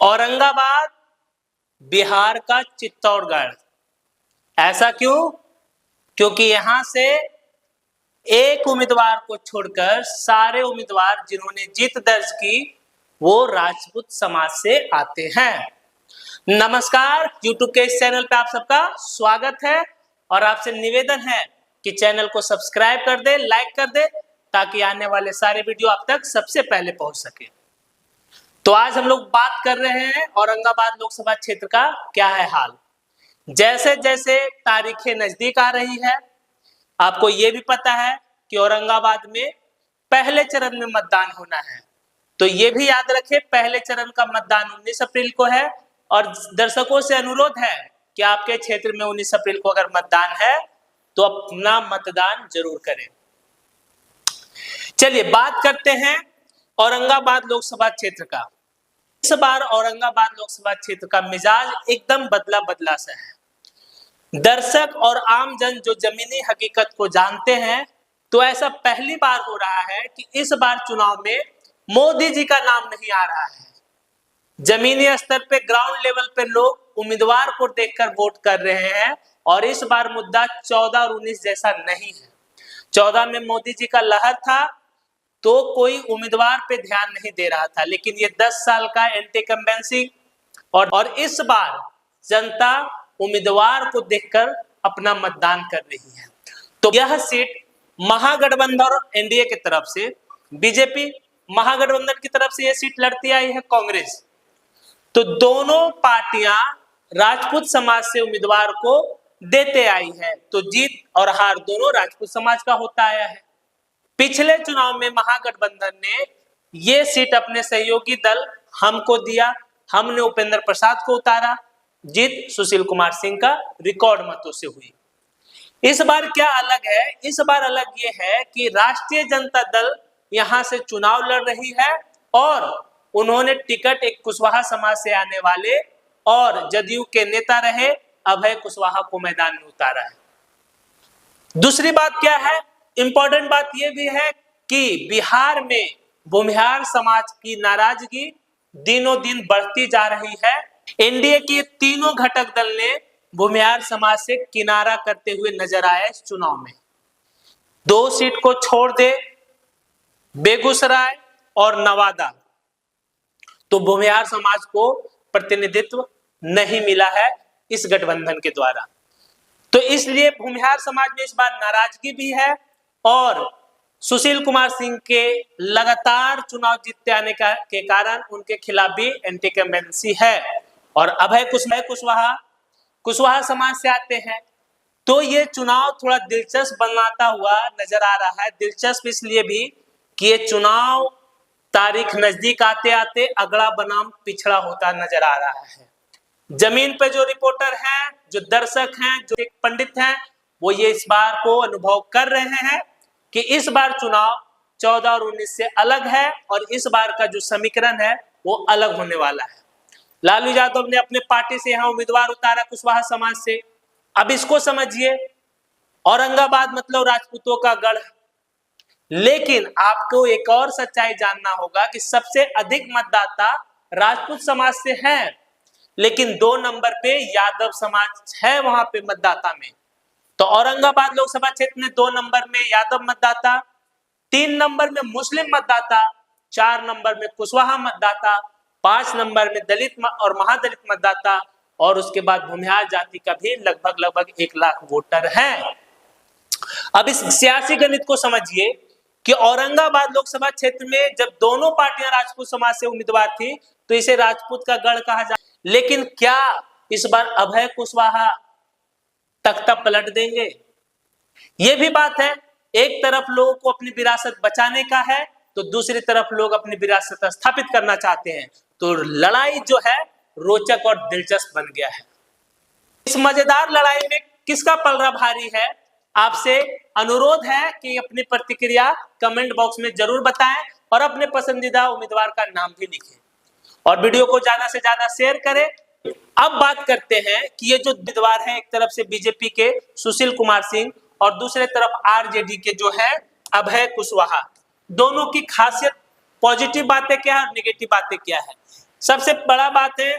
औरंगाबाद बिहार का चित्तौड़गढ़। ऐसा क्यों? क्योंकि यहां से एक उम्मीदवार को छोड़कर सारे उम्मीदवार जिन्होंने जीत दर्ज की वो राजपूत समाज से आते हैं। नमस्कार, YouTube के इस चैनल पे आप सबका स्वागत है और आपसे निवेदन है कि चैनल को सब्सक्राइब कर दे, लाइक कर दे, ताकि आने वाले सारे वीडियो आप तक सबसे पहले पहुंच सके। तो आज हम लोग बात कर रहे हैं औरंगाबाद लोकसभा क्षेत्र का क्या है हाल। जैसे जैसे तारीखें नजदीक आ रही है, आपको ये भी पता है कि औरंगाबाद में पहले चरण में मतदान होना है। तो ये भी याद रखें, पहले चरण का मतदान 19 अप्रैल को है और दर्शकों से अनुरोध है कि आपके क्षेत्र में 19 अप्रैल को अगर मतदान है तो अपना मतदान जरूर करें। चलिए बात करते हैं औरंगाबाद लोकसभा क्षेत्र का। इस बार औरंगाबाद लोकसभा क्षेत्र का मिजाज एकदम बदला बदला सा है। दर्शक और आम जन जो जमीनी हकीकत को जानते हैं, तो ऐसा पहली बार हो रहा है कि इस बार चुनाव में मोदी जी का नाम नहीं आ रहा है। जमीनी स्तर पे, ग्राउंड लेवल पे लोग उम्मीदवार को देखकर वोट कर रहे हैं और इस बार मुद्दा 14 और 19 जैसा नहीं है। 14 में मोदी जी का लहर था तो कोई उम्मीदवार पे ध्यान नहीं दे रहा था, लेकिन ये 10 साल का एंटी इनकम्बेंसी और इस बार जनता उम्मीदवार को देखकर अपना मतदान कर रही है। तो यह सीट महागठबंधन और एनडीए की तरफ से, बीजेपी महागठबंधन की तरफ से यह सीट लड़ती आई है कांग्रेस। तो दोनों पार्टियां राजपूत समाज से उम्मीदवार को देते आई है, तो जीत और हार दोनों राजपूत समाज का होता आया है। पिछले चुनाव में महागठबंधन ने ये सीट अपने सहयोगी दल हमको दिया, हमने उपेंद्र प्रसाद को उतारा, जीत सुशील कुमार सिंह का रिकॉर्ड मतों से हुई। इस बार क्या अलग है? इस बार अलग ये है कि राष्ट्रीय जनता दल यहां से चुनाव लड़ रही है और उन्होंने टिकट एक कुशवाहा समाज से आने वाले और जदयू के नेता रहे अभय कुशवाहा को मैदान में उतारा है। दूसरी बात क्या है? इंपॉर्टेंट बात यह भी है कि बिहार में भूमिहार समाज की नाराजगी दिनों दिन बढ़ती जा रही है। एनडीए के तीनों घटक दल ने भूमिहार समाज से किनारा करते हुए नजर आए इस चुनाव में। 2 सीट को छोड़ दे, बेगूसराय और नवादा, तो भूमिहार समाज को प्रतिनिधित्व नहीं मिला है इस गठबंधन के द्वारा। तो इसलिए भूमिहार समाज में इस बार नाराजगी भी है और सुशील कुमार सिंह के लगातार चुनाव जीतते आने के कारण उनके खिलाफ भी एंटी इनकम्बेंसी है और अभय कुशवाहा समाज से आते हैं। तो ये चुनाव थोड़ा दिलचस्प बनाता हुआ नजर आ रहा है। दिलचस्प इसलिए भी कि ये चुनाव तारीख नजदीक आते आते अगड़ा बनाम पिछड़ा होता नजर आ रहा है। जमीन पे जो रिपोर्टर हैं, जो दर्शक हैं, जो एक पंडित हैं, वो ये इस बार को अनुभव कर रहे हैं कि इस बार चुनाव 14 और 19 से अलग है और इस बार का जो समीकरण है वो अलग होने वाला है। लालू यादव ने अपने पार्टी से यहाँ उम्मीदवार उतारा कुशवाहा समाज से। अब इसको समझिए, औरंगाबाद मतलब राजपूतों का गढ़, लेकिन आपको एक और सच्चाई जानना होगा कि सबसे अधिक मतदाता राजपूत समाज से हैं, लेकिन 2 नंबर पे यादव समाज है वहां पे मतदाता में। तो औरंगाबाद लोकसभा क्षेत्र में 2 नंबर में यादव मतदाता, 3 नंबर में मुस्लिम मतदाता, 4 नंबर में कुशवाहा मतदाता, 5 नंबर में दलित और महादलित मतदाता और उसके बाद भूमिहार जाति का भी लगभग 1 लाख वोटर हैं। अब इस सियासी गणित को समझिए कि औरंगाबाद लोकसभा क्षेत्र में जब दोनों पार्टियां राजपूत समाज से उम्मीदवार थी तो इसे राजपूत का गढ़ कहा जाता। लेकिन क्या इस बार अभय कुशवाहा तख्ता पलट देंगे? यह भी बात है। एक तरफ लोगों को अपनी विरासत बचाने का है तो दूसरी तरफ लोग अपनी विरासत स्थापित करना चाहते हैं। तो लड़ाई जो है रोचक और दिलचस्प बन गया है। इस मजेदार लड़ाई में किसका पलड़ा भारी है? आपसे अनुरोध है कि अपनी प्रतिक्रिया कमेंट बॉक्स में जरूर बताएं और अपने पसंदीदा उम्मीदवार का नाम भी लिखें और वीडियो को ज्यादा से ज्यादा शेयर करें। अब बात करते हैं कि ये जो उम्मीदवार है, एक तरफ से बीजेपी के सुशील कुमार सिंह और दूसरे तरफ आरजेडी के जो है अभय कुशवाहा, दोनों की खासियत, पॉजिटिव बातें क्या है और नेगेटिव बातें क्या है। सबसे बड़ा बात है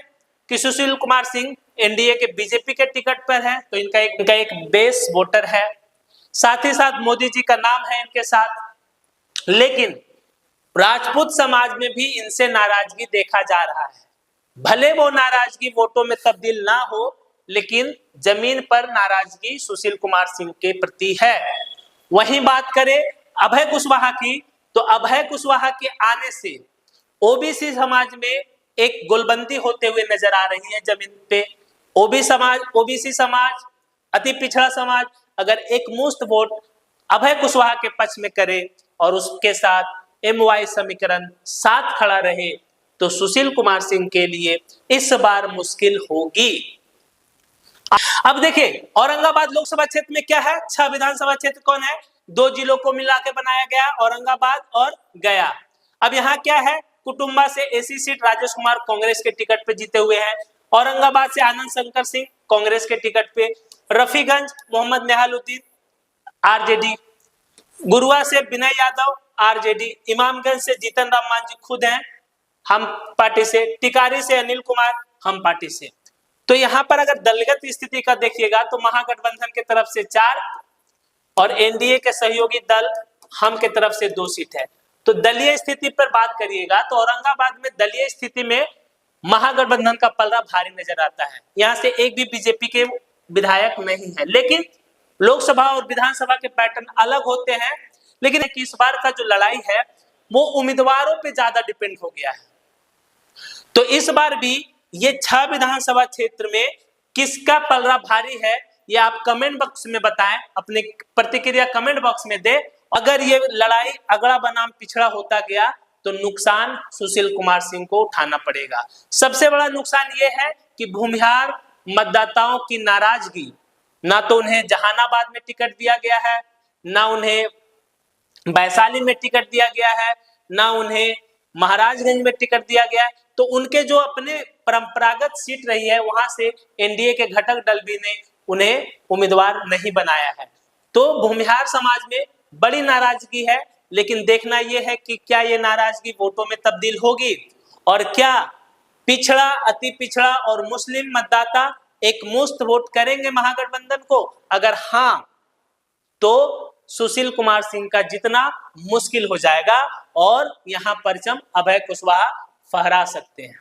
कि सुशील कुमार सिंह एनडीए के बीजेपी के टिकट पर है, तो इनका एक बेस वोटर है। साथ ही साथ मोदी जी का नाम है इनके साथ, लेकिन राजपूत समाज में भी इनसे नाराजगी देखा जा रहा है। भले वो नाराजगी वोटों में तब्दील ना हो, लेकिन जमीन पर नाराजगी सुशील कुमार सिंह के प्रति है। वहीं बात करें अभय कुशवाहा की, तो अभय कुशवाहा के आने से ओबीसी समाज में एक गोलबंदी होते हुए नजर आ रही है जमीन पे। ओबीसी समाज, अति पिछड़ा समाज अगर एक मुश्त वोट अभय कुशवाहा के पक्ष में करे और उसके साथ MY समीकरण साथ खड़ा रहे, तो सुशील कुमार सिंह के लिए इस बार मुश्किल होगी। अब देखिए औरंगाबाद लोकसभा क्षेत्र में क्या है, 6 विधानसभा क्षेत्र कौन है, 2 जिलों को मिला के बनाया गया, औरंगाबाद और गया। अब यहाँ क्या है, कुटुंबा से AC सीट राजेश कुमार कांग्रेस के टिकट पे जीते हुए हैं, औरंगाबाद से आनंद शंकर सिंह कांग्रेस के टिकट पे, रफीगंज मोहम्मद नेहालुद्दीन RJD, गुरुआ से विनय यादव RJD, इमामगंज से जीतन राम मांझी खुद हैं हम पार्टी से, टिकारी से अनिल कुमार हम पार्टी से। तो यहाँ पर अगर दलगत स्थिति का देखिएगा तो महागठबंधन के तरफ से 4 और एनडीए के सहयोगी दल हम के तरफ से 2 सीट है। तो दलीय स्थिति पर बात करिएगा तो औरंगाबाद में दलीय स्थिति में महागठबंधन का पलड़ा भारी नजर आता है। यहाँ से एक भी बीजेपी के विधायक नहीं है, लेकिन लोकसभा और विधानसभा के पैटर्न अलग होते हैं। लेकिन इस बार का जो लड़ाई है वो उम्मीदवारों पे ज्यादा डिपेंड हो गया है। तो इस बार भी ये 6 विधानसभा क्षेत्र में किसका पलड़ा भारी है, ये आप कमेंट बॉक्स में बताएं, अपनी प्रतिक्रिया कमेंट बॉक्स में दे। अगर ये लड़ाई अगड़ा बनाम पिछड़ा होता गया तो नुकसान सुशील कुमार सिंह को उठाना पड़ेगा। सबसे बड़ा नुकसान ये है कि भूमिहार मतदाताओं की नाराजगी, ना तो उन्हें जहानाबाद में टिकट दिया गया है, ना उन्हें वैशाली में टिकट दिया गया है, ना उन्हें महाराजगंज में टिकट दिया गया है। तो उनके जो अपने परंपरागत सीट रही है वहां से एनडीए के घटक दल भी ने उन्हें उम्मीदवार नहीं बनाया है। तो भूमिहार समाज में बड़ी नाराजगी है, लेकिन देखना यह है कि क्या ये नाराजगी वोटों में तब्दील होगी और क्या पिछड़ा, अति पिछड़ा और मुस्लिम मतदाता एक मुश्त वोट करेंगे महागठबंधन को। अगर हाँ, तो सुशील कुमार सिंह का जितना मुश्किल हो जाएगा और यहां परचम अभय कुशवाहा फहरा सकते हैं।